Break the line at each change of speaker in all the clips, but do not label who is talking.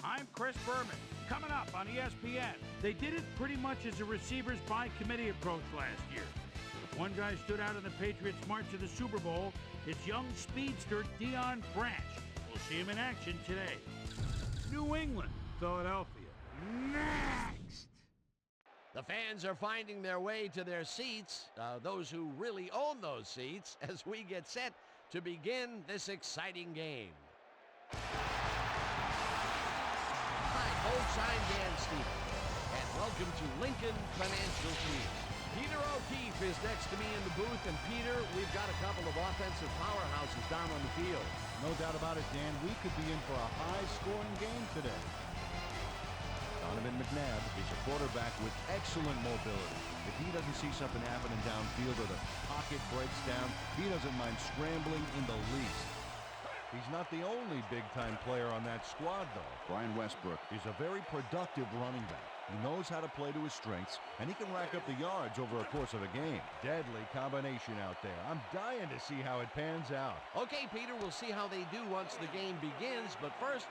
I'm Chris Berman. Coming up on ESPN, they did it pretty much as a receivers by committee approach last year. But if one guy stood out in the Patriots' march to the Super Bowl, it's young speedster Deion Branch. We'll see him in action today. New England, Philadelphia. Next!
The fans are finding their way to their seats, those who really own those seats, as we get set to begin this exciting game. Hi, folks, I'm Dan Stevens, and welcome to Lincoln Financial Field. Peter O'Keefe is next to me in the booth, and Peter, we've got a couple of offensive powerhouses down on the field.
No doubt about it, Dan. We could be in for a high-scoring game today. Donovan McNabb is a quarterback with excellent mobility. If he doesn't see something happening downfield or the pocket breaks down, he doesn't mind scrambling in the least. He's not the only big-time player on that squad, though. Brian Westbrook is a very productive running back. He knows how to play to his strengths, and he can rack up the yards over a course of a game. Deadly combination out there. I'm dying to see how it pans out.
Okay, Peter, we'll see how they do once the game begins, but first,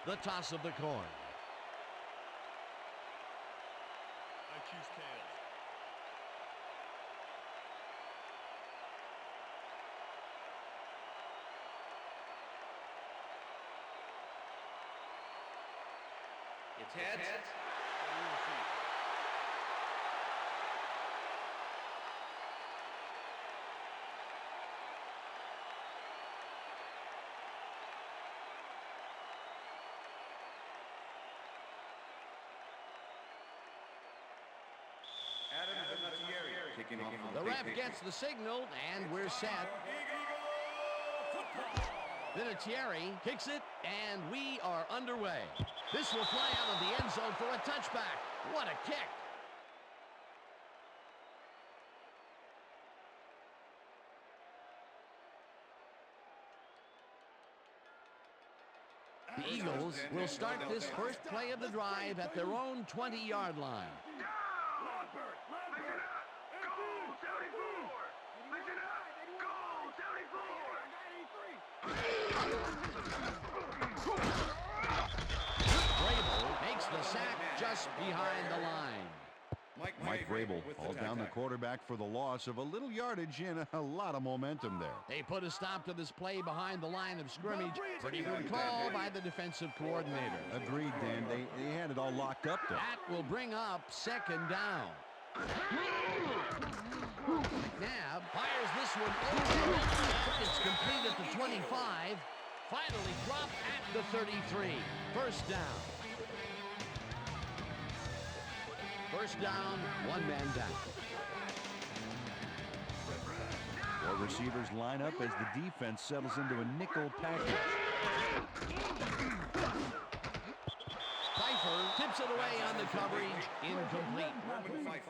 the toss of the coin.
I choose tails.
It's heads.
The ref gets the signal, and we're set. Vinatieri kicks it, and we are underway. This will fly out of the end zone for a touchback. What a kick. The Eagles will start this first play of the drive at their own 20-yard line. Makes the sack just behind the line.
Mike Vrabel hauled down the quarterback for the loss of a little yardage and a lot of momentum there.
They put a stop to this play behind the line of scrimmage. Pretty good call by the defensive coordinator.
Agreed, Dan. They had it all locked up there.
That will bring up second down. McNabb fires this one over. It's complete at the 25. Finally dropped at the 33. First down. First down, one man down.
Four receivers line up as the defense settles into a nickel package.
Pfeiffer tips it away on the coverage, incomplete.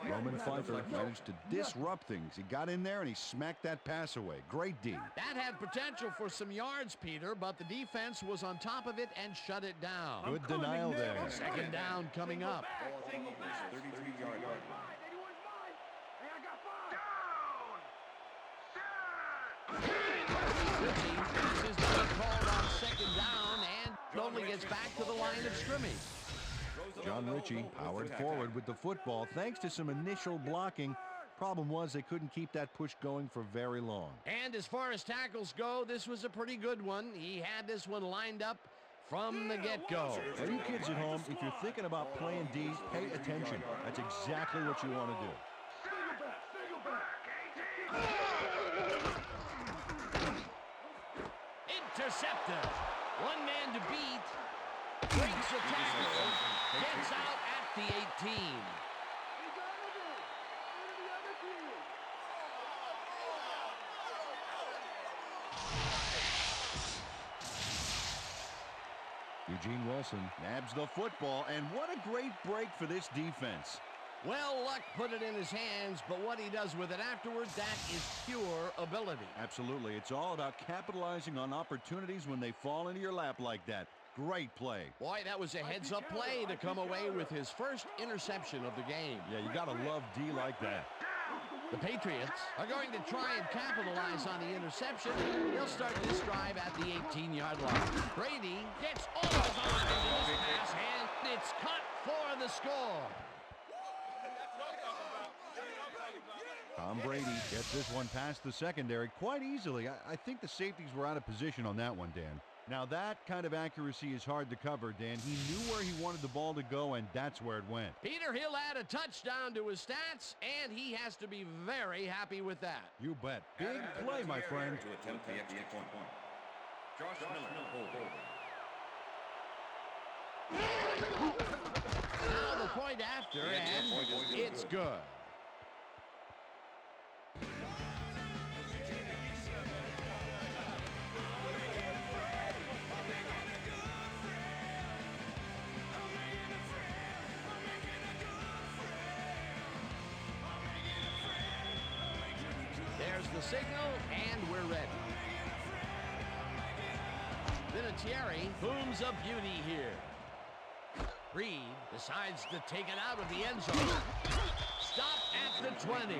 Roman Pfeiffer managed to disrupt things. He got in there and he smacked that pass away. Great D.
That had potential for some yards, Peter, but the defense was on top of it and shut it down.
Good denial there.
Second down coming up. Ritchie is called on second down and only gets back to the line of scrimmage.
John Ritchie powered forward with the football thanks to some initial blocking. Problem was they couldn't keep that push going for very long.
And as far as tackles go, this was a pretty good one. He had this one lined up from the get-go.
Now, you kids at home, if you're thinking about playing D, pay attention. That's exactly what you want to do.
Intercepted. One man to beat. Breaks the tackle. Gets out at the 18.
Eugene Wilson nabs the football, and what a great break for this defense.
Well, luck put it in his hands, but what he does with it afterwards, that is pure ability.
Absolutely. It's all about capitalizing on opportunities when they fall into your lap like that. Great play.
Boy, that was a heads-up play to come away with his first interception of the game.
Yeah, you got to love D like that.
The Patriots are going to try and capitalize on the interception. They'll start this drive at the 18-yard line. Brady gets almost on into this pass. score.
Tom Brady gets this one past the secondary quite easily. I think the safeties were out of position on that one, Dan. Now that kind of accuracy is hard to cover, Dan. He knew where he wanted the ball to go, and that's where it went.
Peter, he'll add a touchdown to his stats, and he has to be very happy with that.
You bet. Big play, my friend.
To attempt the extra point. Josh Miller, hold.
Now the point after, and it's good. There's the signal, and we're ready. Vinatieri booms a beauty here. Reed decides to take it out of the end zone. Stop at the 20.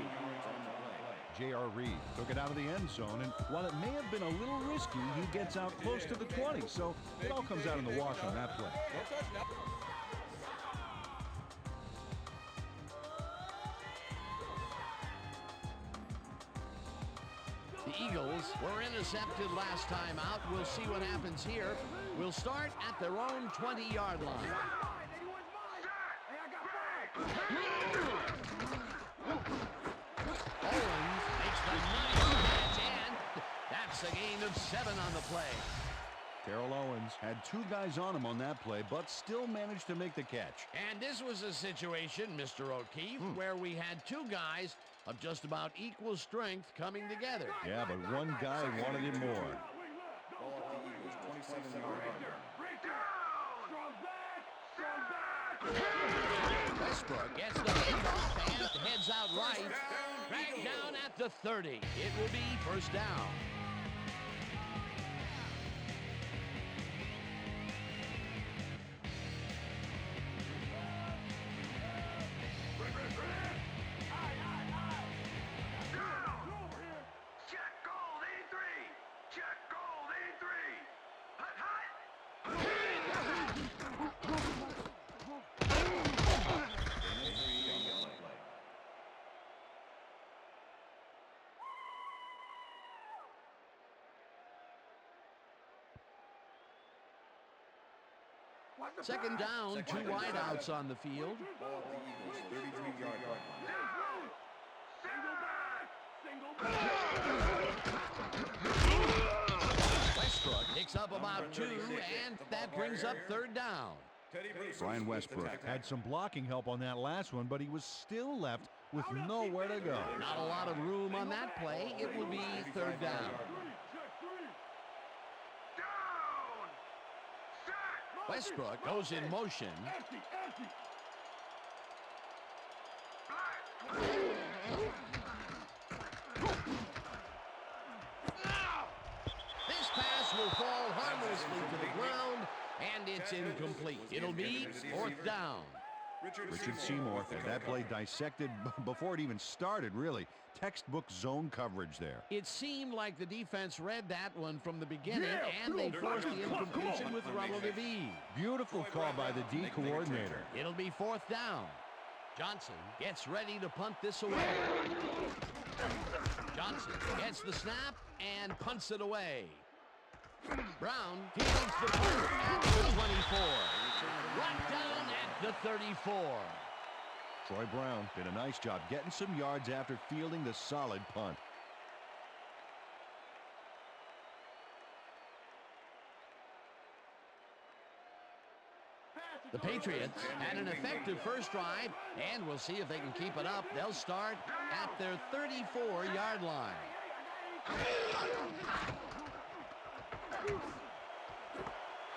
J.R. Reed took it out of the end zone, and while it may have been a little risky, he gets out close to the 20, so it all comes out in the wash on that play.
The Eagles were intercepted last time out. We'll see what happens here. We'll start at their own 20-yard line. Owens makes the nice catch, and that's a gain of 7 on the play.
Terrell Owens had 2 guys on him on that play, but still managed to make the catch.
And this was a situation, Mr. O'Keefe, where we had 2 guys of just about equal strength coming together.
Yeah, but one guy wanted it more.
Ball at the Eagles, 27-yard line.
Westbrook gets the handoff and heads out right. Dragged down at the 30. It will be first down. Second down, 2 wideouts on the field.
Ball at the Eagles, 33-yard line.
Westbrook picks up about 2, and that brings up third down.
Brian Westbrook had some blocking help on that last one, but he was still left with nowhere to go.
Not a lot of room on that play. It will be third down. Westbrook goes in motion. This pass will fall harmlessly to the ground, and it's incomplete. It'll be fourth down.
Richard Seymour had that play dissected before it even started, really. Textbook zone coverage there.
It seemed like the defense read that one from the beginning, and they forced the incompletion with relative ease.
Beautiful call by the D coordinator.
It'll be fourth down. Johnson gets ready to punt this away. Johnson gets the snap and punts it away. Brown fields the punt at the 24. Right down at the 34.
Troy Brown did a nice job getting some yards after fielding the solid punt.
The Patriots had an effective first drive, and we'll see if they can keep it up. They'll start at their 34-yard line.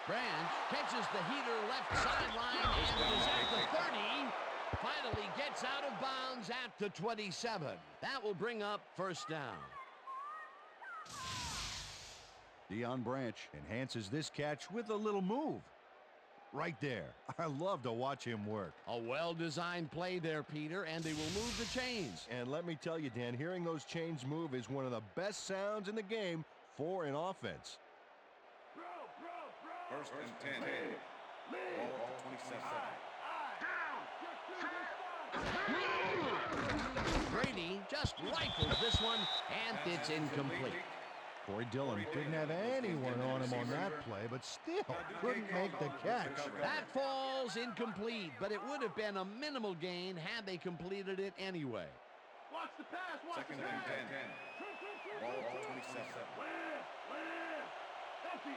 Branch catches the heater left sideline and is at the 30. Finally gets out of bounds at the 27. That will bring up first down.
Deion Branch enhances this catch with a little move. Right there. I love to watch him work.
A well-designed play there, Peter, and they will move the chains.
And let me tell you, Dan, hearing those chains move is one of the best sounds in the game for an offense.
First and 10. Ball at the 27.
just rifles this one, and it's incomplete.
Corey Dillon didn't have anyone on him on that play, but still couldn't make the catch.
That falls incomplete, but it would have been a minimal gain had they completed it anyway.
Watch the pass. Watch
Second
the
and
pass.
10. Ball 27.
Empty.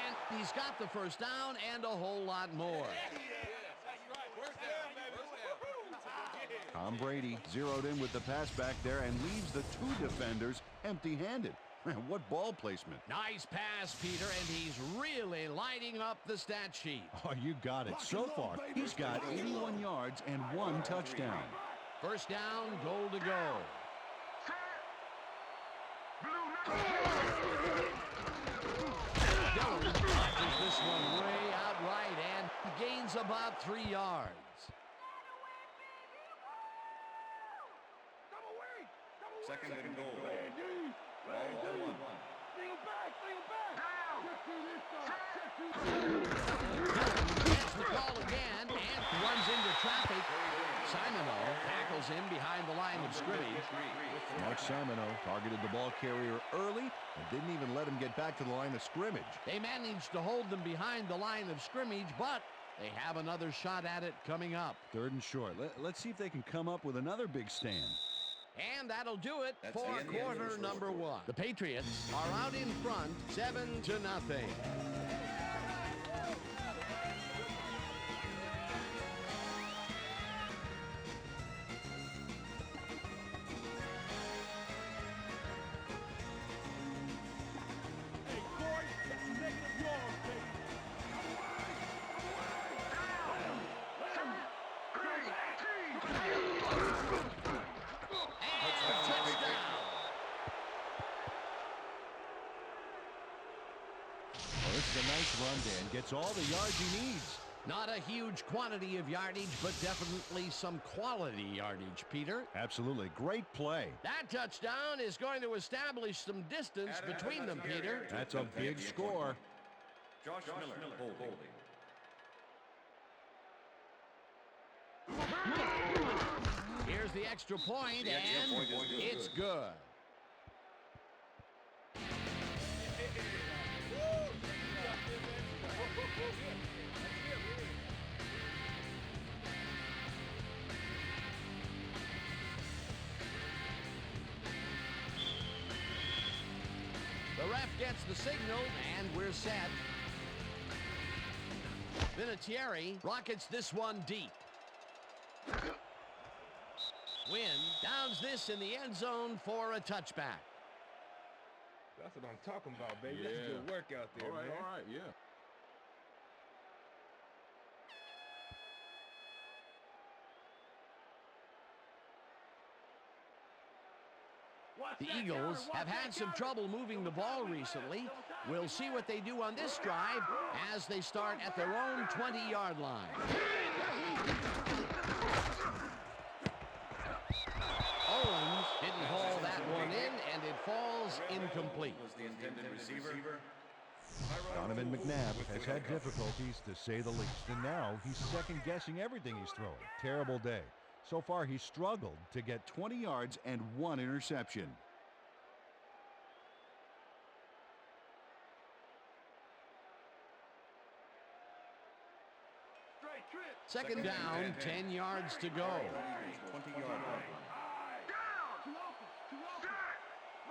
And he's got the first down and a whole lot more.
Tom Brady zeroed in with the pass back there and leaves the two defenders empty-handed. What ball placement.
Nice pass, Peter, and he's really lighting up the stat sheet.
Oh, you got it. So far, he's got 81 yards and 1 touchdown.
First down, goal to go. Dillon launches this one way out right and gains about 3 yards.
Second and goal. Ball 1.
Gets the call again and runs into traffic. Simoneau tackles him behind the line of scrimmage.
Mark Simoneau targeted the ball carrier early and didn't even let him get back to the line of scrimmage.
They managed to hold them behind the line of scrimmage, but they have another shot at it coming up.
3rd and short. Let's see if they can come up with another big stand.
And that'll do it
That's
for
the end of the
quarter
first
number
quarter.
1. The Patriots are out in front, 7-0.
Hey, Corey, that's negative yards, baby.
And touchdown.
Well, this is a nice run, Dan. Gets all the yards he needs.
Not a huge quantity of yardage, but definitely some quality yardage, Peter.
Absolutely. Great play.
That touchdown is going to establish some distance between them, Peter.
That's a big score.
Josh Miller holding.
Here's the extra point,
The extra
and
point is good.
it's good. The ref gets the signal, and we're set. Vinatieri rockets this one deep. Wynn downs this in the end zone for a touchback.
That's what I'm talking about, baby. That's good work out there, man.
All right, yeah.
The Eagles have had some trouble moving the ball recently. We'll see what they do on this drive as they start at their own 20-yard line. Owens didn't haul that one in, and it falls incomplete.
Was the intended receiver.
Donovan McNabb has had difficulties, to say the least, and now he's second-guessing everything he's throwing. Terrible day. So far, he's struggled to get 20 yards and 1 interception.
Second down, 10 yards to go.
20-yard line.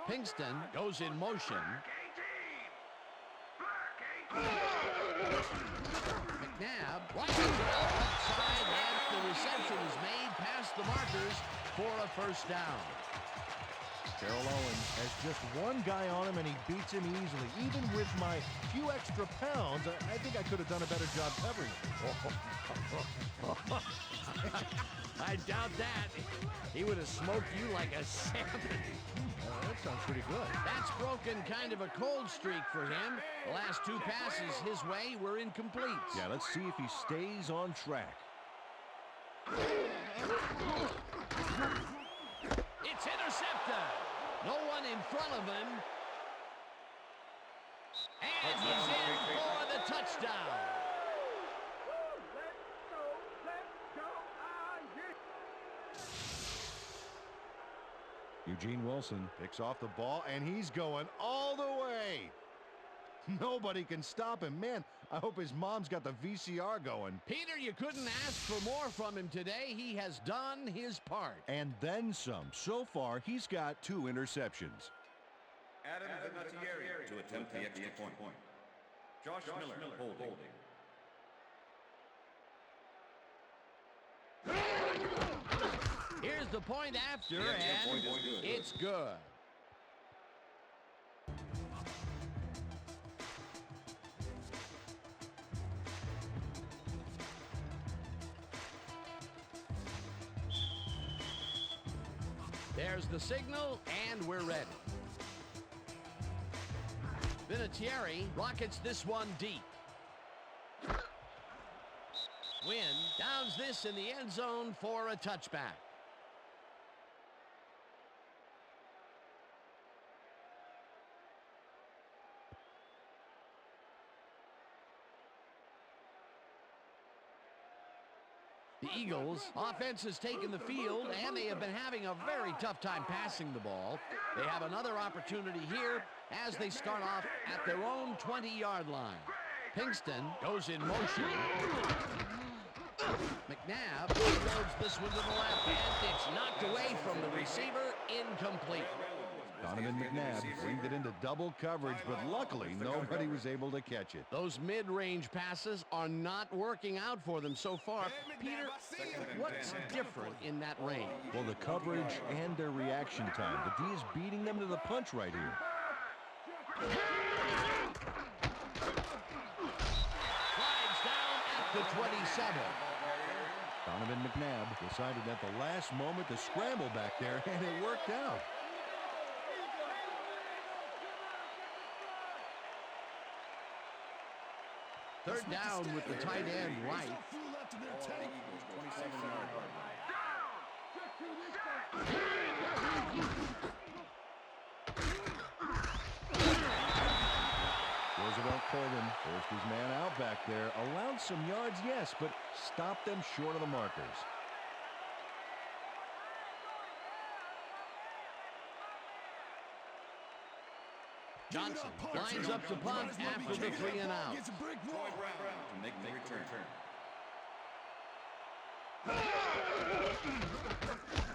Pinkston goes in motion. McNabb watches it outside, and the reception is made past the markers for a first down.
Terrell Owens has just one guy on him, and he beats him easily. Even with my few extra pounds, I think I could have done a better job covering him.
I doubt that. He would have smoked you like a salmon.
That sounds pretty good.
That's broken kind of a cold streak for him. The last 2 passes his way were incomplete.
Yeah, let's see if he stays on track.
It's intercepted. No one in front of him.
Eugene Wilson picks off the ball, and he's going all the way. Nobody can stop him. Man, I hope his mom's got the VCR going.
Peter, you couldn't ask for more from him today. He has done his part.
And then some. So far, he's got 2 interceptions.
Adam Vinatieri to attempt the extra point. Josh Miller holding.
Here's the point after, and it's good. There's the signal, and we're ready. Vinatieri rockets this one deep. Wynn downs this in the end zone for a touchback. The Eagles' offense has taken the field, and they have been having a very tough time passing the ball. They have another opportunity here as they start off at their own 20-yard line. Pinkston goes in motion. McNabb loads this one to the left, and it's knocked away from the receiver, incomplete.
Donovan McNabb winged it into double coverage, but luckily nobody was able to catch it.
Those mid-range passes are not working out for them so far. Peter, what's different in that range?
Well, the coverage and their reaction time. The D is beating them to the punch right here.
Slides down at the 27.
Donovan McNabb decided at the last moment to scramble back there, and it worked out.
Third down with the tight end right.
Roosevelt Colvin forced his man out back there. Allowed some yards, yes, but stopped them short of the markers.
Johnson lines up to punt after the 3 and out.
Troy Brown to make the return.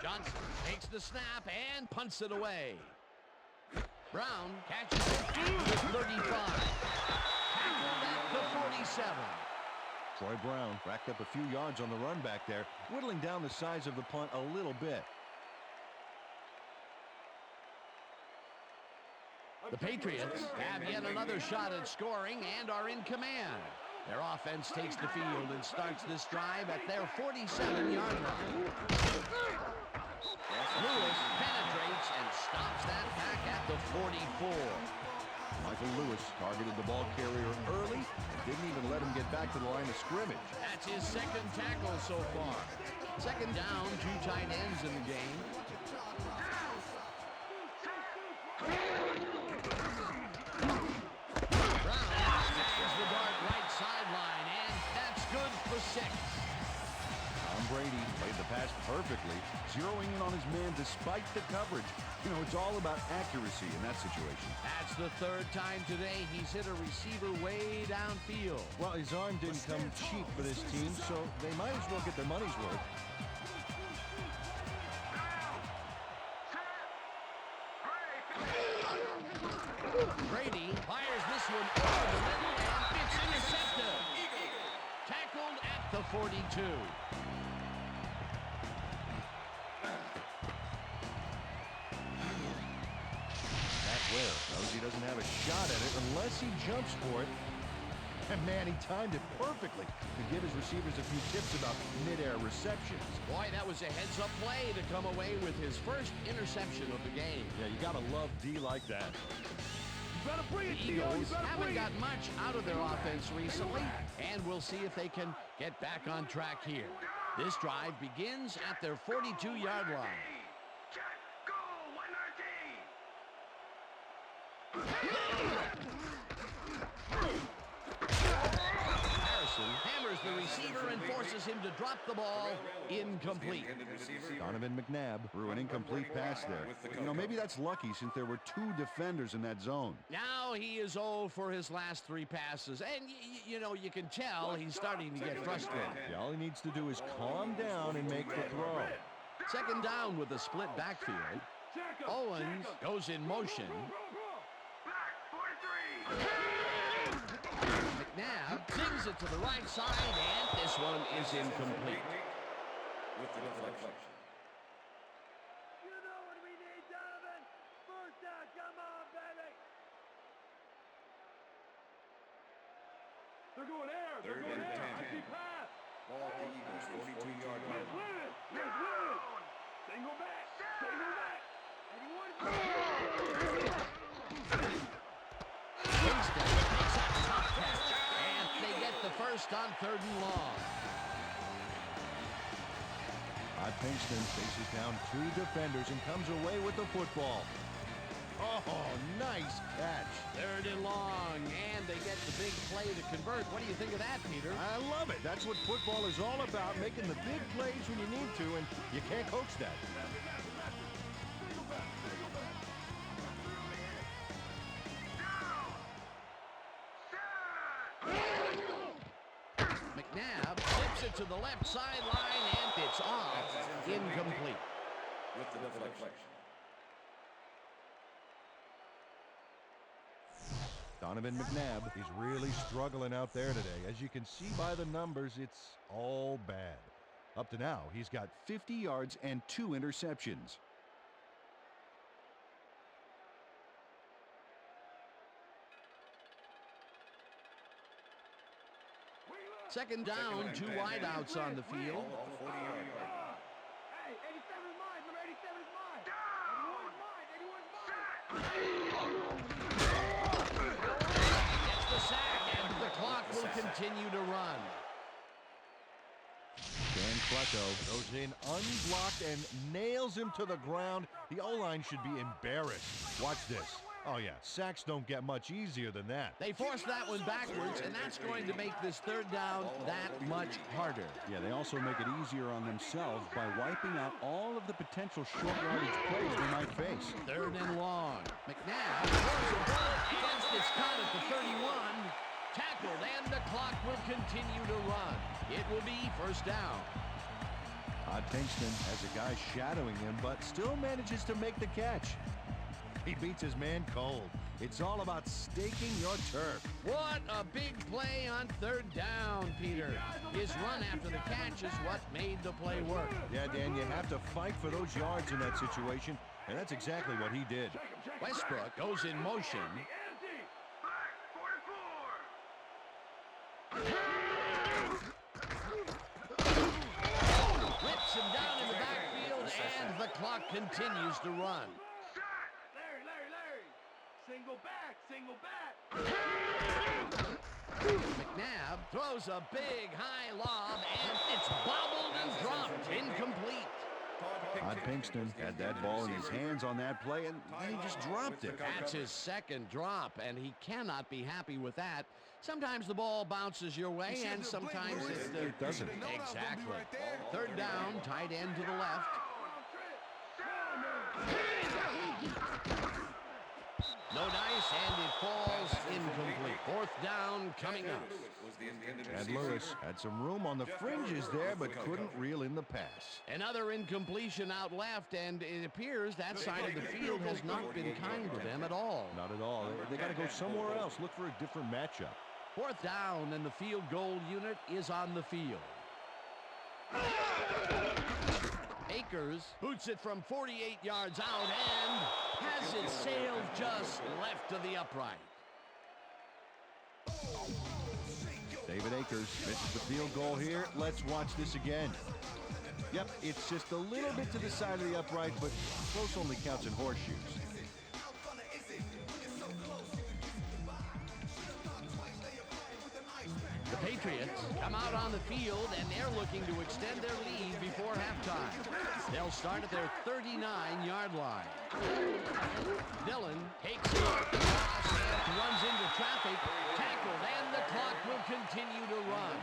Johnson takes the snap and punts it away. Brown catches it at the 35. Tackled at the 47.
Troy Brown racked up a few yards on the run back there, whittling down the size of the punt a little bit.
The Patriots have yet another shot at scoring and are in command. Their offense takes the field and starts this drive at their 47-yard line. Lewis penetrates and stops that back at the 44.
Michael Lewis targeted the ball carrier early and didn't even let him get back to the line of scrimmage.
That's his second tackle so far. Second down, 2 tight ends in the game.
Brady played the pass perfectly, zeroing in on his man despite the coverage. You know, it's all about accuracy in that situation.
That's the 3rd time today he's hit a receiver way downfield.
Well, his arm didn't come cheap for this team, so they might as well get their money's worth.
Brady fires this one over the middle, and it's intercepted. Tackled at the 42.
Knows he doesn't have a shot at it unless he jumps for it. And man, he timed it perfectly to give his receivers a few tips about mid-air receptions.
Boy, that was a heads-up play to come away with his first interception of the game.
Yeah, you gotta love D like that.
You better bring it,
The Eagles haven't got much out of their offense recently, and we'll see if they can get back on track here. This drive begins at their 42-yard line. Harrison hammers fires the receiver and forces him to drop the ball. Incomplete.
Donovan McNabb threw an incomplete pass there. You know, maybe that's lucky since there were 2 defenders in that zone.
Now he is 0 for his last 3 passes. And, you know, you can tell he's starting to get frustrated.
Yeah, all he needs to do is calm down and make the throw.
Second down with a split backfield. Owens goes in motion. McNabb sings it to the right side, and this one is incomplete.
With the deflection.
You know what we need, Donovan? First down, come on, baby. They're going air. They're going air. I see pass.
Ball at the Eagles, 42-yard line.
Let's win it. Let's win it. Single back. Single back.
Kingston takes a top catch, and they get the first on 3rd and long.
Pinkston faces down 2 defenders and comes away with the football. Oh, nice catch.
3rd and long, and they get the big play to convert. What do you think of that, Peter?
I love it. That's what football is all about, making the big plays when you need to, and you can't coach that.
McNabb tips it to the left sideline, and it's off. Incomplete.
With the deflection.
Donovan McNabb is really struggling out there today. As you can see by the numbers, it's all bad. Up to now, he's got
50 yards and 2 interceptions.
Second down, 2 wideouts on the field.
Hey, 87 is mine. Number 87 is mine. 81 is mine. 81 is mine.
Gets the sack, and the clock will continue to run.
Dan Flecko goes in unblocked and nails him to the ground. The O-line should be embarrassed. Watch this. Oh, yeah, sacks don't get much easier than that.
They forced that one backwards, and that's going to make this 3rd down that much harder.
Yeah, they also make it easier on themselves by wiping out all of the potential short yardage plays they might face.
3rd and long. McNabb throws a bullet against his cut at the 31. Tackled, and the clock will continue to run. It will be 1st down.
Pinkston has a guy shadowing him, but still manages to make the catch.
He beats his man cold. It's all about staking your turf.
What a big play on 3rd down, Peter. His run after the catch is what made the play work.
Yeah, Dan, you have to fight for those yards in that situation, and that's exactly what he did.
Westbrook goes in motion. Rips him down in the backfield, and the clock continues to run.
Single back, single back.
McNabb throws a big high lob, and it's bobbled and dropped. Incomplete.
Pinkston had that ball in his hands on that play, and he just dropped it.
That's his 2nd drop, and he cannot be happy with that. Sometimes the ball bounces your way, and sometimes it
doesn't.
Exactly. 3rd down, tight end to the left. No dice, and it falls incomplete. 4th down coming up.
And Lewis had some room on the fringes there, but couldn't reel in the pass.
Another incompletion out left, and it appears that side of the field has not been kind to them at all.
Not at all. They got to go somewhere else. Look for a different matchup.
4th down, and the field goal unit is on the field. Akers boots it from 48 yards out and has it sailed just left to the upright.
David Akers misses the field goal here. Let's watch this again. Yep, it's just a little bit to the side of the upright, but close only counts in horseshoes.
The Patriots come out on the field, and they're looking to extend their lead before halftime. They'll start at their 39-yard line. Dillon takes it off the cross and runs into traffic, tackled, and the clock will continue to run.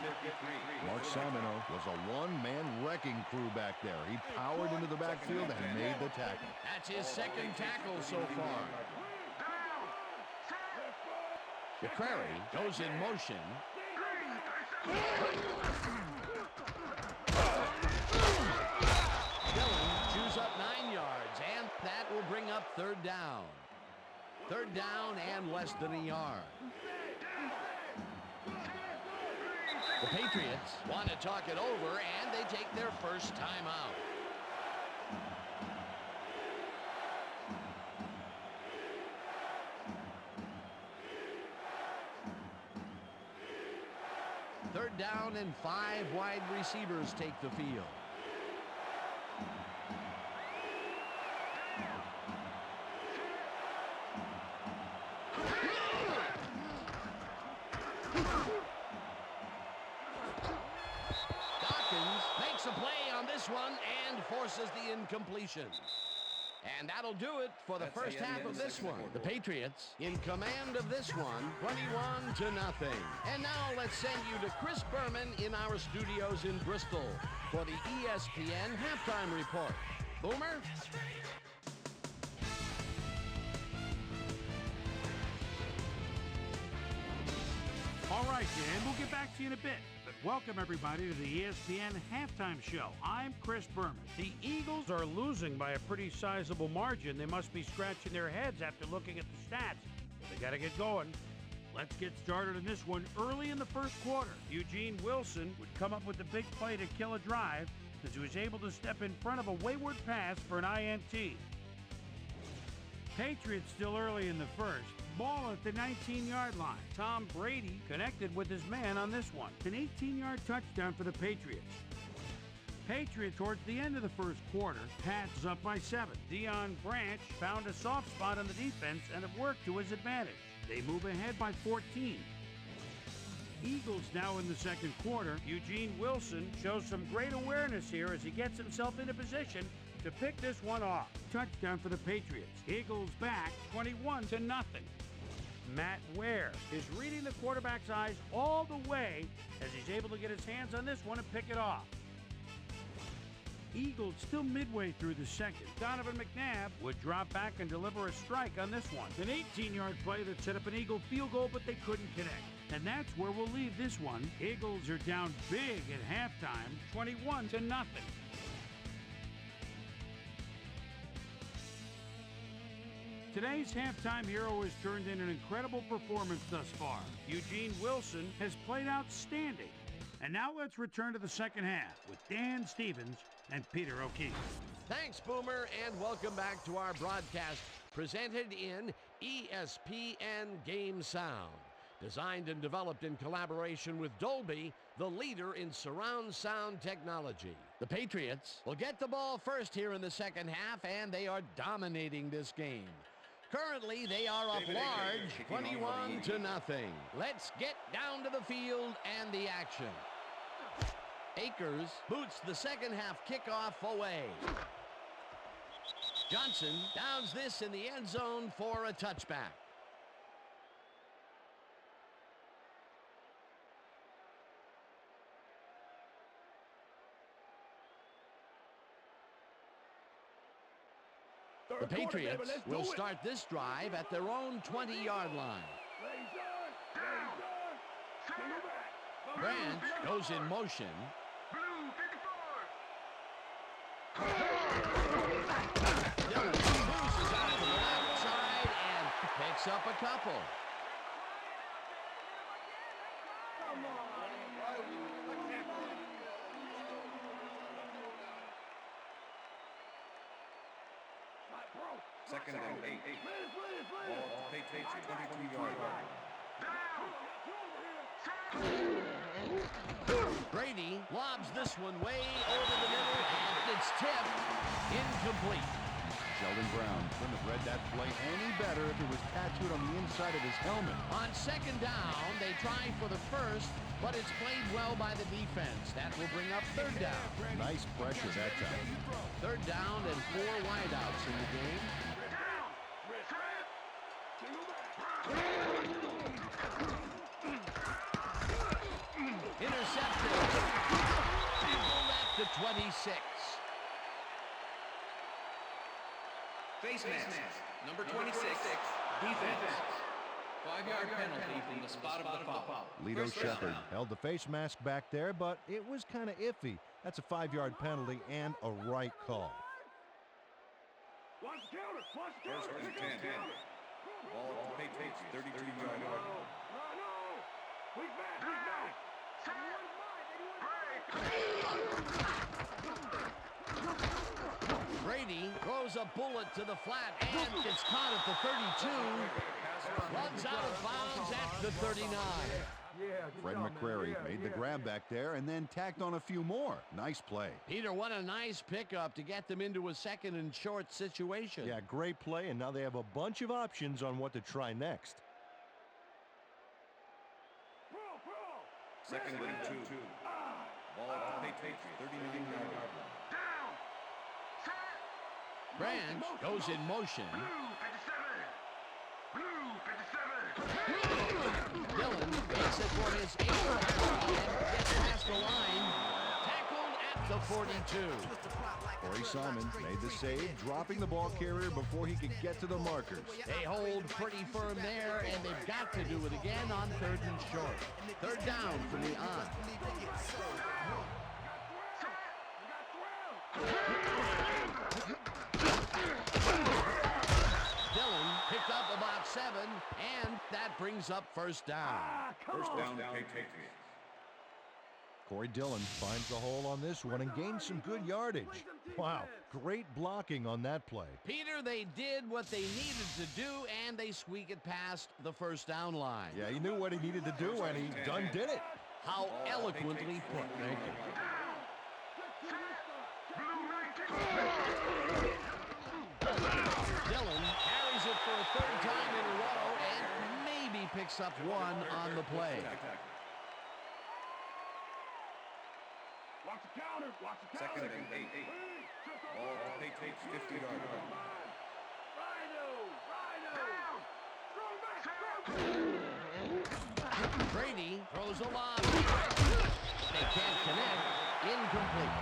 Mark Samino was a one-man wrecking crew back there. He powered into the backfield and made the tackle.
That's his second tackle so far. McCrary goes in motion. Dillon chews up 9 yards, and that will bring up third down. Third down and less than a yard. The Patriots want to talk it over, and they take their first timeout. Third down and 5 wide receivers take the field. Dawkins makes a play on this one and forces the incompletion. And that'll do it for the first half of this one. The Patriots in command of this one, 21-0. And now let's send you to Chris Berman in our studios in Bristol for the ESPN Halftime Report. Boomer?
All right, Dan, we'll get back to you in a bit. But welcome, everybody, to the ESPN Halftime Show. I'm Chris Berman. The Eagles are losing by a pretty sizable margin. They must be scratching their heads after looking at the stats. They got to get going. Let's get started on this one. Early in the first quarter, Eugene Wilson would come up with the big play to kill a drive as he was able to step in front of a wayward pass for an INT. Patriots still early in the first. Ball at the 19-yard line. Tom Brady connected with his man on this one. An 18-yard touchdown for the Patriots. Patriots towards the end of the first quarter. Pats up by 7. Deion Branch found a soft spot on the defense and it worked to his advantage. They move ahead by 14. Eagles now in the second quarter. Eugene Wilson shows some great awareness here as he gets himself into position to pick this one off. Touchdown for the Patriots. Eagles back 21-0. Matt Ware is reading the quarterback's eyes all the way as he's able to get his hands on this one and pick it off. Eagles still midway through the second. Donovan McNabb would drop back and deliver a strike on this one. An 18-yard play that set up an Eagle field goal, but they couldn't connect. And that's where we'll leave this one. Eagles are down big at halftime, 21-0. Today's halftime hero has turned in an incredible performance thus far. Eugene Wilson has played outstanding. And now let's return to the second half with Dan Stevens and Peter O'Keefe.
Thanks, Boomer, and welcome back to our broadcast presented in ESPN Game Sound. Designed and developed in collaboration with Dolby, the leader in surround sound technology. The Patriots will get the ball first here in the second half, and they are dominating this game. Currently, they are up large, 21-0. Let's get down to the field and the action. Akers boots the second half kickoff away. Johnson downs this in the end zone for a touchback. The Patriots will start this drive at their own 20-yard line. Branch goes in motion. Dillon moves out to the left side and picks up a couple.
Second and 8. Ball at the Patriots 22-yard line.
Brady lobs this one way over the middle, and it's tipped incomplete.
Sheldon Brown couldn't have read that play any better if it was tattooed on the inside of his helmet.
On second down, they try for the first, but it's played well by the defense. That will bring up third down.
Nice pressure that time.
Third down and 4 wideouts in the game. Intercepted. Tackled at the 26.
Face mask, number 26, defense. 5-yard penalty from the spot of the foul.
Lito
First
Shepard
down.
held the face mask back there, but it was kind of iffy. That's a 5-yard penalty and a right call.
Watch the counter. Watch the
First
counter.
and 10. Ball at the Patriots, 32-yard line.
No. He's back. He's back.
Brady throws a bullet to the flat, and it's caught at the 32. Runs out of bounds at the 39.
Fred McCrary made the grab back there and then tacked on a few more. Nice play.
Peter, what a nice pickup to get them into a second and short situation.
Yeah, great play, and now they have a bunch of options on what to try next.
Second and 2. Ball at the Patriots, 39-yard line.
Branch goes in motion. Dillon makes it for his 8th and gets past the line. Tackled at the 42.
Corey Simon made the save, dropping the ball carrier before he could get to the markers.
They hold pretty firm there, and they've got to do it again on third and short. Third down from the on. Dillon picked up about 7, and that brings up first down.
First down, Patriots.
Corey Dillon finds the hole on this one and gains some good yardage. Wow, great blocking on that play.
Peter, they did what they needed to do, and they squeak it past the first down line.
Yeah, he knew what he needed to do, and he done did it.
How eloquently put. Thank you. Dillon carries it for a third time in a row and maybe picks up 1 on the play.
Watch the counter. Watch the counter.
Second and 8. Ball at the Patriots, 50-yard line.
Brady throws a lob. They can't connect. Incomplete.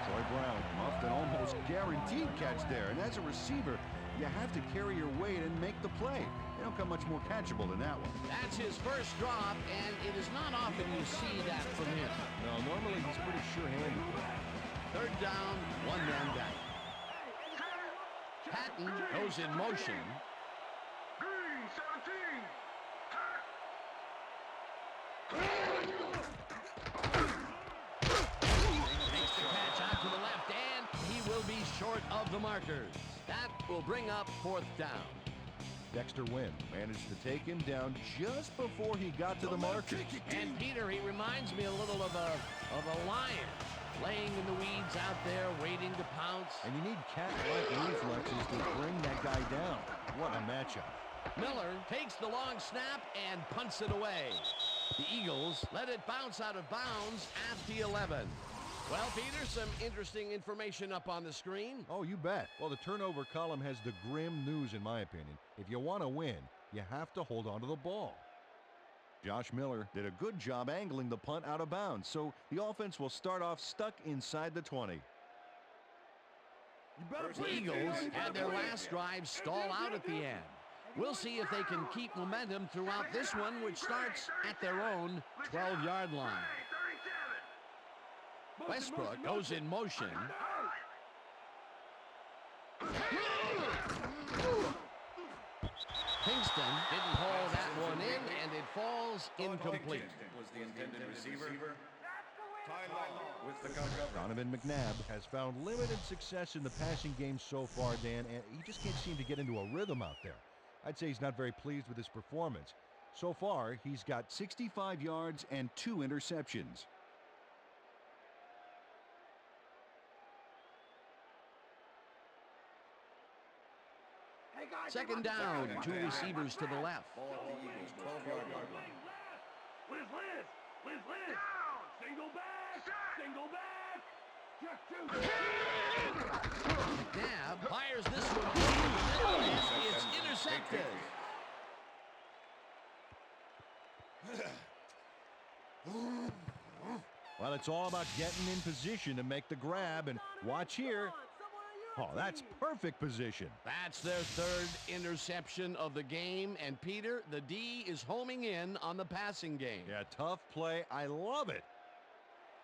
Troy Brown muffed an almost guaranteed catch there, and as a receiver, you have to carry your weight and make the play. They don't come much more catchable than that one.
That's his first drop, and it is not often you see that from him.
No, normally he's pretty sure-handed.
Third down, 1 man down. Patton goes in motion.
Green 17.
Makes the catch out to the left, and he will be short of the markers. That will bring up 4th down.
Dexter Wynn managed to take him down just before he got to the markers.
And Peter, he reminds me a little of a lion, laying in the weeds out there, waiting to pounce.
And you need cat-like reflexes to bring that guy down. What a matchup.
Miller takes the long snap and punts it away. The Eagles let it bounce out of bounds at the 11. Well, Peter, some interesting information up on the screen.
Oh, you bet. Well, the turnover column has the grim news, in my opinion. If you want to win, you have to hold on to the ball. Josh Miller did a good job angling the punt out of bounds, so the offense will start off stuck inside the 20.
The Eagles had their last drive stall out at the end. We'll see if they can keep momentum throughout this one, which starts at their own 12-yard line. Westbrook goes in motion. Kingston didn't haul that one in, and it falls incomplete.
Was the intended receiver. Tyler with the cover.
Donovan McNabb has found limited success in the passing game so far, Dan, and he just can't seem to get into a rhythm out there. I'd say he's not very pleased with his performance. So far, he's got 65 yards and 2 interceptions.
Second down, 2 receivers to the left.
Ball at the Eagles, 12-yard line. Liz. Single back. Check 2.
McNabb fires this one over the middle, and it's intercepted.
Well, it's all about getting in position to make the grab, and watch here. Oh, that's perfect position.
That's their third interception of the game, and Peter, the D is homing in on the passing game.
Yeah, tough play. I love it.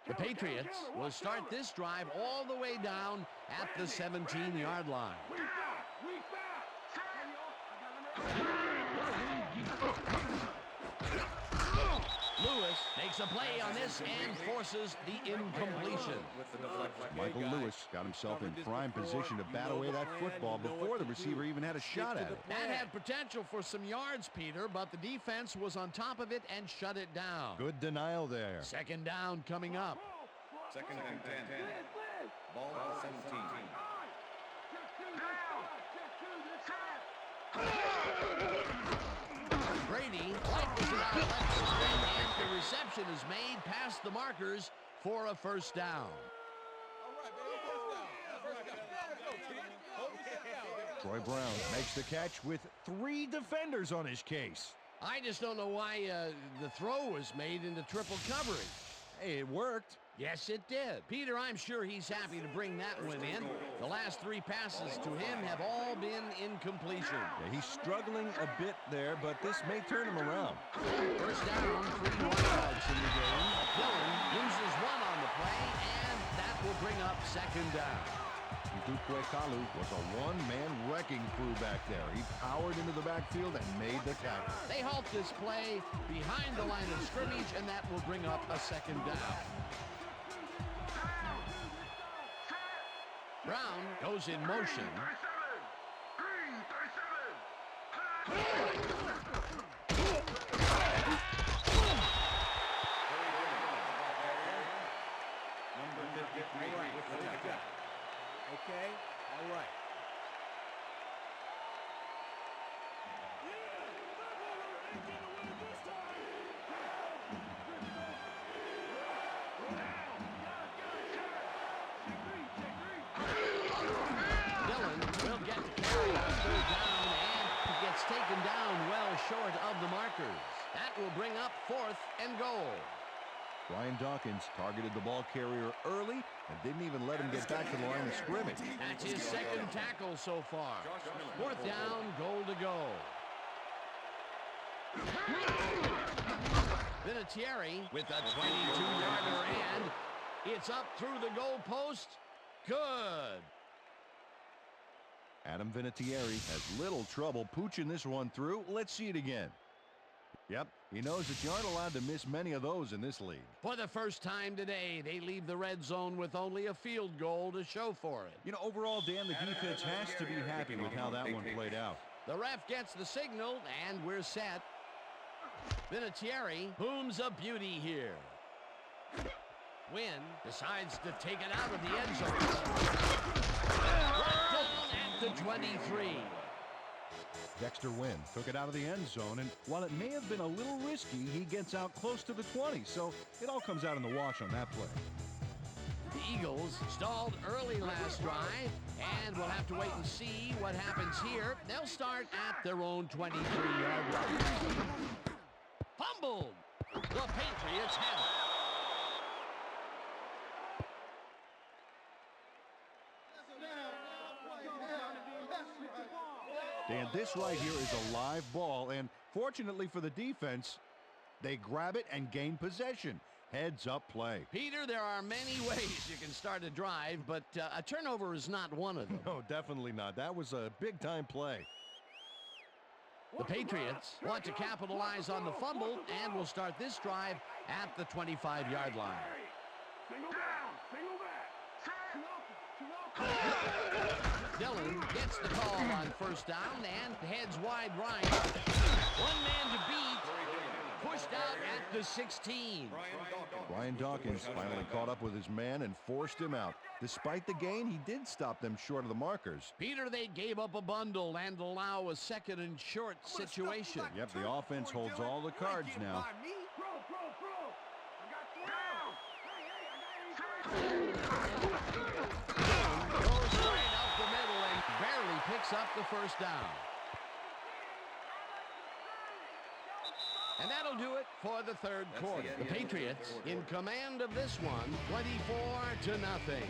The Patriots will start this drive all the way down at the 17-yard line. Lewis makes a play on this and forces the incompletion.
Michael Lewis got himself in prime position to bat away that football before the receiver even had a shot at it.
That had potential for some yards, Peter, but the defense was on top of it and shut it down.
Good denial there.
Second down coming up.
Second and 10. Ball at 17.
Brady rifles it out left side, and the reception is made past the markers for a first down.
Troy Brown makes the catch with 3 defenders on his case.
I just don't know why the throw was made into triple coverage.
Hey, it worked.
Yes, it did. Peter, I'm sure he's happy to bring that one in. The last 3 passes to him have all been incompletion.
Yeah, he's struggling a bit there, but this may turn him around.
First down, 3 wideouts in the game. Dillon loses 1 on the play, and that will bring up second down.
Dukwe Kalu was a one-man wrecking crew back there. He powered into the backfield and made the tackle.
They halt this play behind the line of scrimmage, and that will bring up a second down. Brown goes in motion.
Okay, all right.
Dillon will get to carry on third down, and he gets taken down well short of the markers. That will bring up 4th and goal.
Brian Dawkins targeted the ball carrier early and didn't even let him get back to the line of scrimmage.
That's his second tackle so far. 4th down, goal to go. Vinatieri with a 22-yarder, and it's up through the goal post. Good.
Adam Vinatieri has little trouble pooching this one through. Let's see it again. Yep, he knows that you aren't allowed to miss many of those in this league.
For the first time today, they leave the red zone with only a field goal to show for it.
You know, overall, Dan, the defense has to be happy with how that one played out.
The ref gets the signal, and we're set. Vinatieri booms a beauty here. Wynn decides to take it out of the end zone. Brought down at the 23.
Dexter Wynn took it out of the end zone, and while it may have been a little risky, he gets out close to the 20, so it all comes out in the wash on that play.
The Eagles stalled early last drive, and we'll have to wait and see what happens here. They'll start at their own 23-yard line. Fumbled. The Patriots have it.
Dan, this right here is a live ball, and fortunately for the defense, they grab it and gain possession. Heads up play.
Peter, there are many ways you can start a drive, but a turnover is not one of them.
No, definitely not. That was a big-time play.
The Patriots want to capitalize on the fumble and will start this drive at the 25-yard line. Dillon gets the call on first down and heads wide right. One man to beat. pushed out at the 16.
Brian Dawkins finally caught up with his man and forced him out. Despite the gain, he did stop them short of the markers.
Peter, they gave up a bundle and allow a second and short situation.
Yep, the offense holds all the cards now.
Goes right up the middle and barely picks up the first down. And that'll do it for the third quarter. The Patriots in command of this one, 24-0.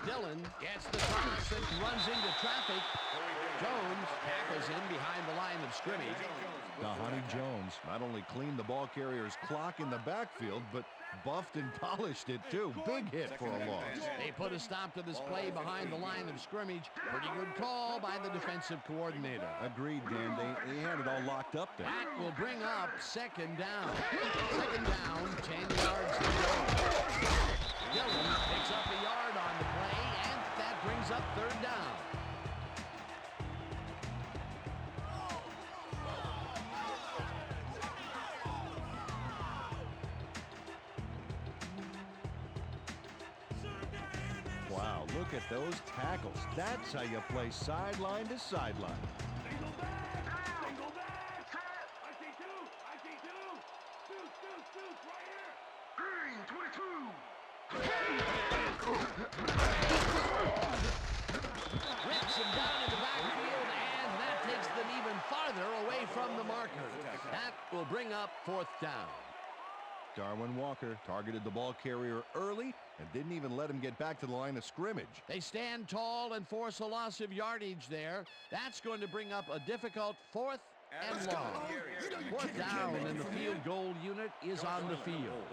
Dillon gets the cross and runs into traffic. Jones tackles him behind the line of scrimmage.
Honey Jones not only cleaned the ball carrier's clock in the backfield, but buffed and polished it too. Big hit for a loss.
They put a stop to this play behind the line of scrimmage. Pretty good call by the defensive coordinator.
Agreed, Dan. They had it all locked up there.
That will bring up second down. Second down, 10 yards to go. Dillon picks up a yard on the play, and that brings up third down.
Wow, look at those tackles. That's how you play sideline to sideline.
Rips him down in the backfield, and that takes them even farther away from the marker. That will bring up fourth down.
Darwin Walker targeted the ball carrier early and didn't even let him get back to the line of scrimmage.
They stand tall and force a loss of yardage there. That's going to bring up a difficult fourth and long. Fourth down, and the field goal unit is on the field.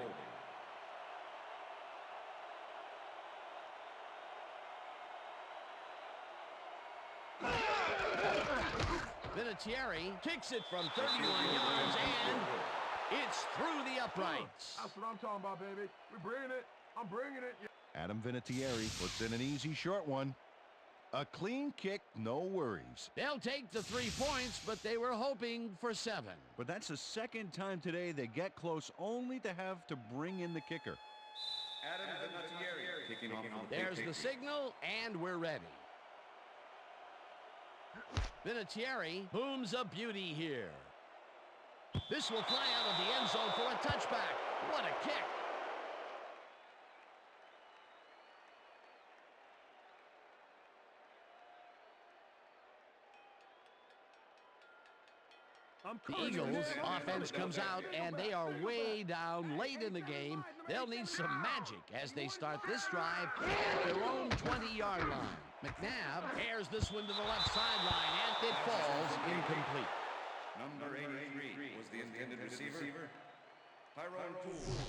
Vinatieri kicks it from 31 yards, and it's through the uprights.
That's what I'm talking about, baby. We're bringing it. I'm bringing it.
Adam Vinatieri puts in an easy short one. A clean kick, no worries.
They'll take the 3 points, but they were hoping for 7.
But that's the second time today they get close only to have to bring in the kicker.
Adam Vinatieri kicking off.
There's the signal, and we're ready. Vinatieri booms a beauty here. This will fly out of the end zone for a touchback. What a kick. The Eagles offense comes out, and they are way down late in the game. They'll need some magic as they start this drive at their own 20-yard line. McNabb airs this one to the left sideline, and it falls incomplete.
Number 83 was the intended receiver.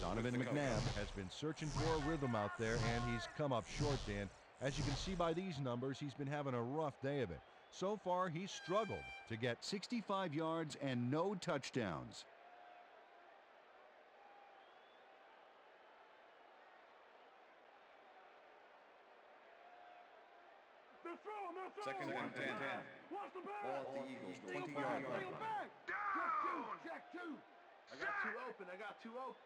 Donovan McNabb has been searching for a rhythm out there, and he's come up short, Dan. As you can see by these numbers, he's been having a rough day of it. So far, he's struggled to get 65 yards and no touchdowns.
Second and 10. Ball at the Eagles, 20-yard line.
Check two. I got two open.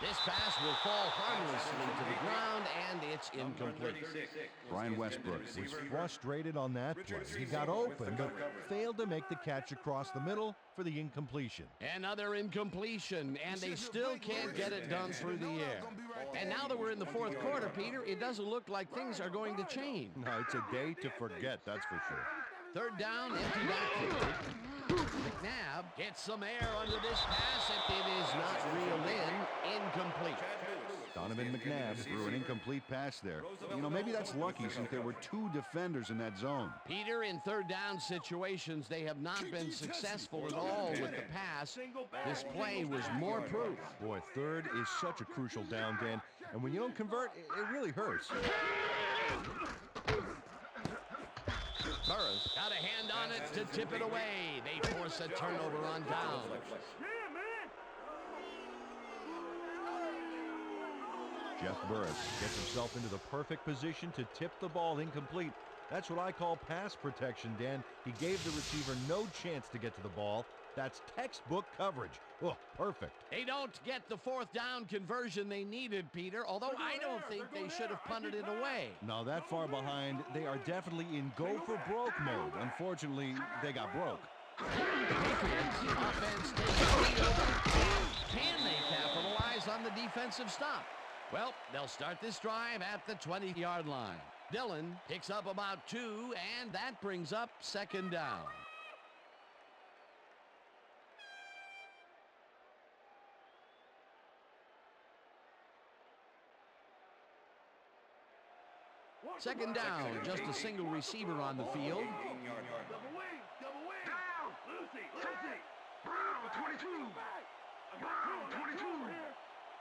This pass will fall harmlessly to the ground, and it's incomplete.
Brian Westbrook was frustrated on that play. He got open, but failed to make the catch across the middle for the incompletion.
Another incompletion, and they still can't get it done through the air. And now that we're in the fourth quarter, Peter, it doesn't look like things are going to change.
No, it's a day to forget, that's for sure.
Third down, empty backfield. McNabb gets some air under this pass, and it is not reeled in. Incomplete.
Donovan McNabb threw an incomplete pass there. You know, maybe that's lucky since there were 2 defenders in that zone.
Peter, in third down situations, they have not been successful at all with the pass. This play was more proof.
Boy, third is such a crucial down, Dan. And when you don't convert, it really hurts.
Burris got a hand on it to tip it away. They force a turnover on down.
Jeff Burris gets himself into the perfect position to tip the ball incomplete. That's what I call pass protection, Dan. He gave the receiver no chance to get to the ball. That's textbook coverage. Oh, perfect.
They don't get the fourth down conversion they needed, Peter, although I don't think they should have punted it away.
Now that far behind, they are definitely in go-for-broke mode. Unfortunately, they got broke.
Patriots offense takes the field. Can they capitalize on the defensive stop? Well, they'll start this drive at the 20-yard line. Dillon picks up about 2, and that brings up second down. Second down, just a single receiver on the field.
Double wing, down, Lucy, Brown, 22, Brown, 22,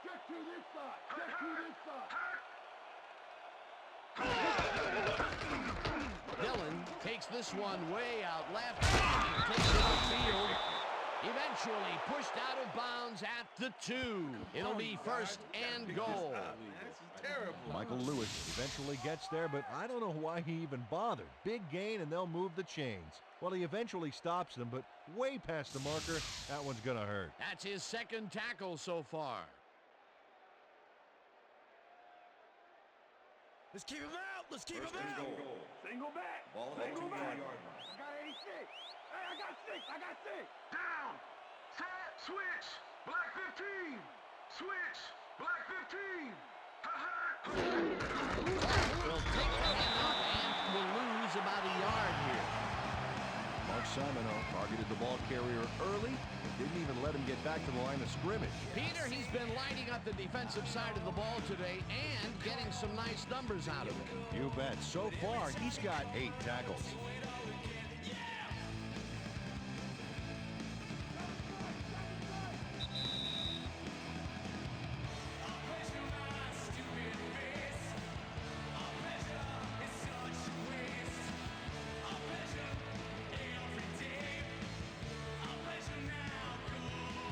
check to this side,
Dillon takes this one way out left, takes it upfield. Eventually pushed out of bounds at the 2. It'll be first and goal.
Michael Lewis eventually gets there, but I don't know why he even bothered. Big gain, and they'll move the chains. Well, he eventually stops them, but way past the marker, that one's going to hurt.
That's his second tackle so far.
Let's keep him out. Single back. Ball about 2 yard line. I got 86. Hey, I got 6. Down. Set. Switch. Black 15. Switch. Black 15.
Will take the handoff and will lose about a yard here.
Mark Simino targeted the ball carrier early and didn't even let him get back to the line of scrimmage.
Peter, he's been lighting up the defensive side of the ball today and getting some nice numbers out of it.
You bet. So far, he's got 8 tackles.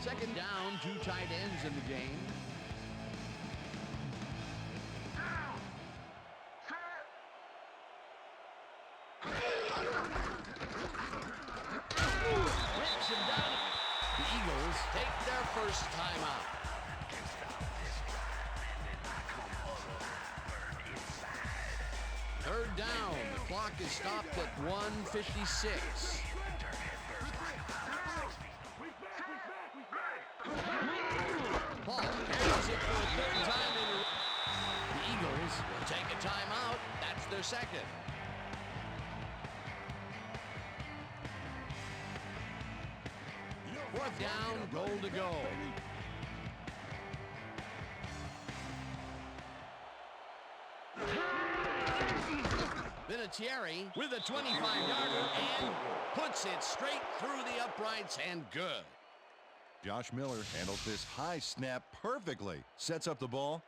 Second down, 2 tight ends in the game. Rips him down. The Eagles take their first timeout. Third down. The clock is stopped at 1:56. Paul carries it for a third time in a row. The Eagles will take a timeout. That's their second. Fourth down, goal to go. Vinatieri with a 25-yarder and puts it straight through the uprights and good.
Josh Miller handles this high snap perfectly. Sets up the ball.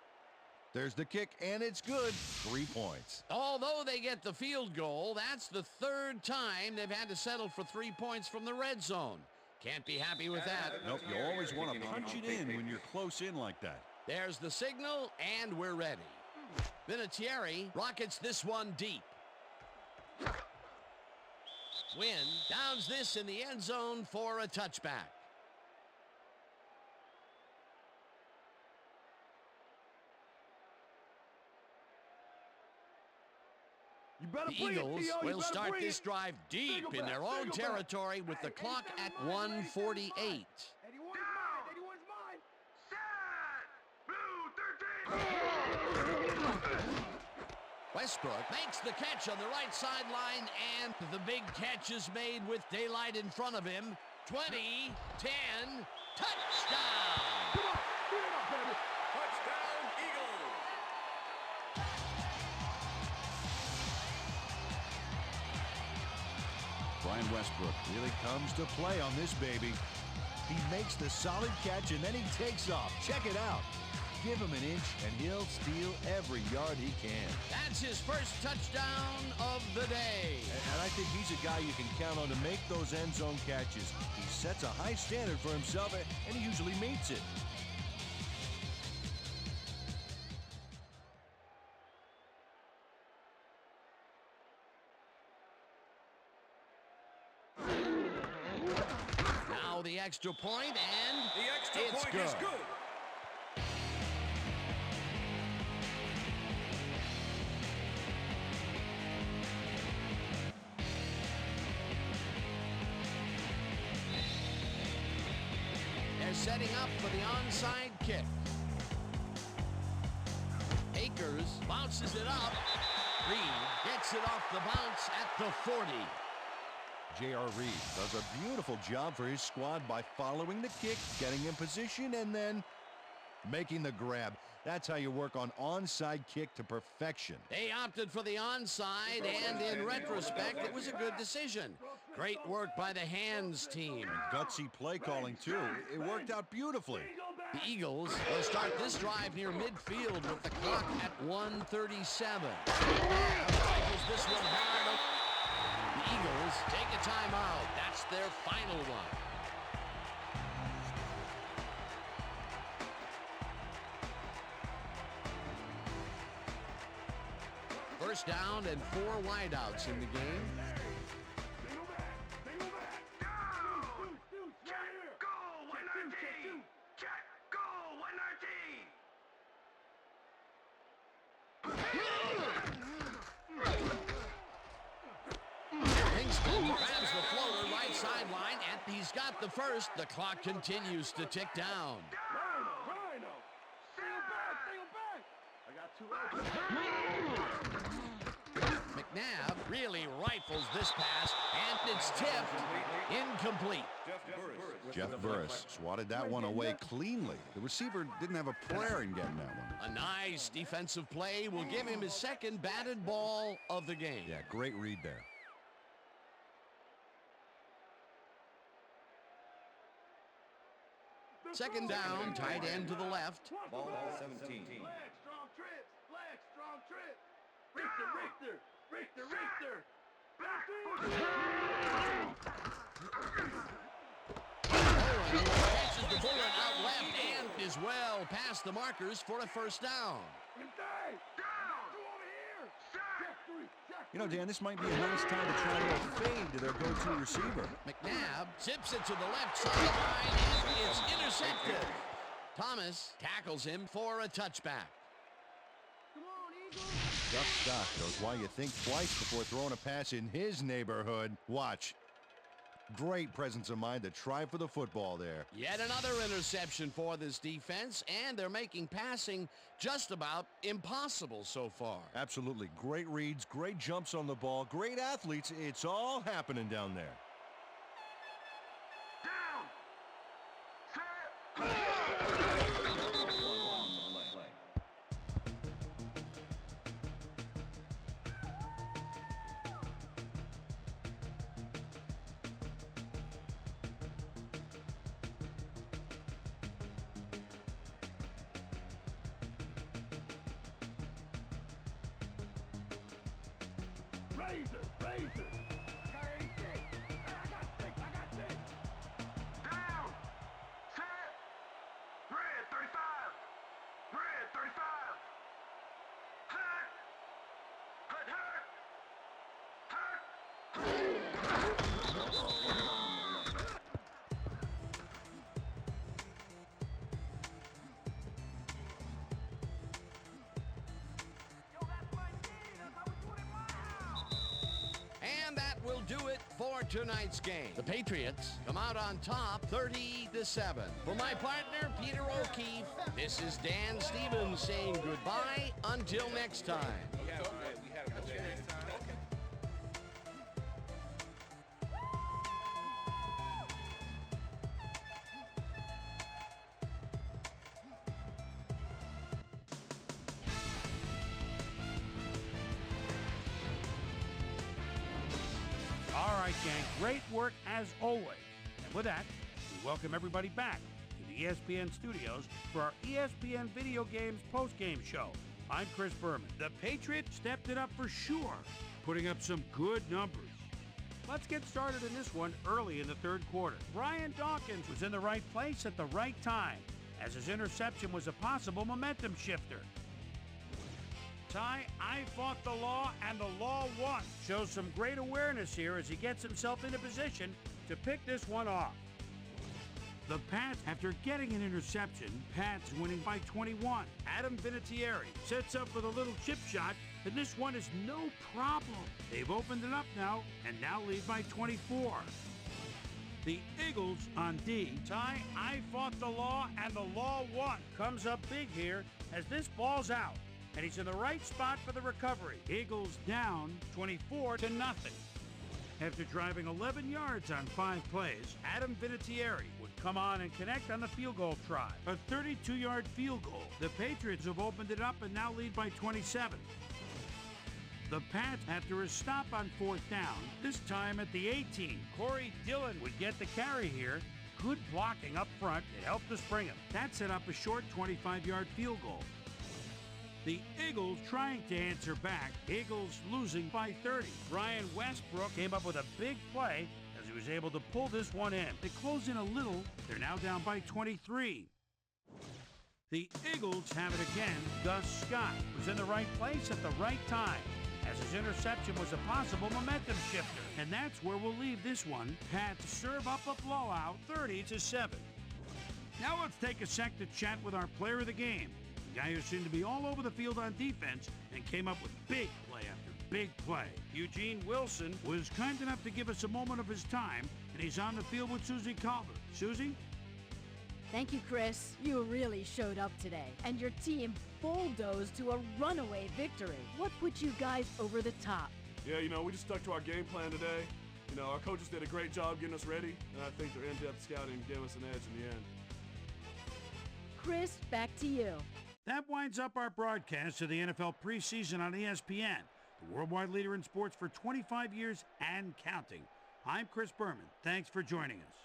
There's the kick, and it's good. 3 points.
Although they get the field goal, that's the third time they've had to settle for 3 points from the red zone. Can't be happy with that.
Nope, you always want to punch it in when you're close in like that.
There's the signal, and we're ready. Vinatieri rockets this one deep. Wynn downs this in the end zone for a touchback. The Eagles will start this drive deep in their own territory with the clock at 1:48.
81's mine. Set. Blue 13.
Westbrook makes the catch on the right sideline, and the big catch is made with daylight in front of him. 20, 10, touchdown!
Come on, get it up, baby. Touchdown. Touchdown, Eagles.
Brian Westbrook really comes to play on this baby. He makes the solid catch and then he takes off. Check it out. Give him an inch and he'll steal every yard he can.
That's his first touchdown of the day.
And I think he's a guy you can count on to make those end zone catches. He sets a high standard for himself and he usually meets it.
Now the extra point, and
The extra
it's
point
good.
is good.
They're setting up for the onside kick. Akers bounces it up. Reed gets it off the bounce at the 40.
J.R. Reed does a beautiful job for his squad by following the kick, getting in position, and then making the grab. That's how you work on onside kick to perfection.
They opted for the onside, and in retrospect, it was a good decision. Great work by the hands team.
Gutsy play calling, too. It worked out beautifully.
The Eagles will start this drive near midfield with the clock at 1:37. Rifles this one hard. The Eagles take a timeout. That's their final one. First down and 4 wideouts in the game. Kingston grabs the floater right sideline, and he's got the first. The clock continues to tick down. McNabb really rifles this pass, and it's tipped incomplete.
Jeff Burris swatted that one away cleanly. The receiver didn't have a prayer in getting that one.
A nice defensive play will give him his second batted ball of the game.
Yeah, great read there.
Second down, tight end to the left.
Ball 17. Flag, strong trips. Flag, strong trips. Richter.
Catches the bullet out left and is well past the markers for a first down.
You know, Dan, this might be a nice time to try a little fade to their go-to receiver.
McNabb zips it to the left sideline and it's intercepted. Thomas tackles him for a touchback.
Duff Stock knows why you think twice before throwing a pass in his neighborhood. Watch. Great presence of mind to try for the football there.
Yet another interception for this defense, and they're making passing just about impossible so far.
Absolutely. Great reads, great jumps on the ball, great athletes. It's all happening down there.
Razor. I got 86. I got 6. Down. Set. Red 35. Red 35. Hut.
And that will do it for tonight's game. The Patriots come out on top 30-7. For my partner, Peter O'Keefe, this is Dan Stevens saying goodbye until next time.
All right, gang, great work as always. And with that, we welcome everybody back to the ESPN studios for our ESPN Video Games post-game show. I'm Chris Berman. The Patriots stepped it up for sure, putting up some good numbers. Let's get started in this one early in the third quarter. Brian Dawkins was in the right place at the right time, as his interception was a possible momentum shifter. Ty, I fought the law, and the law won. Shows some great awareness here as he gets himself into position to pick this one off. The Pats, after getting an interception, Pats winning by 21. Adam Vinatieri sets up with a little chip shot, and this one is no problem. They've opened it up now, and now lead by 24. The Eagles on D. Ty, I fought the law, and the law won. Comes up big here as this ball's out, and he's in the right spot for the recovery. Eagles down 24-0. After driving 11 yards on 5 plays, Adam Vinatieri would come on and connect on the field goal try. A 32-yard field goal. The Patriots have opened it up and now lead by 27. The Pats, after a stop on 4th down, this time at the 18, Corey Dillon would get the carry here. Good blocking up front. It helped to spring him. That set up a short 25-yard field goal. The Eagles trying to answer back. Eagles losing by 30. Brian Westbrook came up with a big play as he was able to pull this one in. They close in a little. They're now down by 23. The Eagles have it again. Gus Scott was in the right place at the right time, as his interception was a possible momentum shifter. And that's where we'll leave this one. Pats serve up a blowout, 30-7. Now let's take a sec to chat with our player of the game. The guy who seemed to be all over the field on defense and came up with big play after big play. Eugene Wilson was kind enough to give us a moment of his time, and he's on the field with Susie Calvert. Susie?
Thank you, Chris. You really showed up today, and your team bulldozed to a runaway victory. What put you guys over the top?
Yeah, we just stuck to our game plan today. Our coaches did a great job getting us ready, and I think their in-depth scouting gave us an edge in the end.
Chris, back to you.
That winds up our broadcast of the NFL preseason on ESPN, the worldwide leader in sports for 25 years and counting. I'm Chris Berman. Thanks for joining us.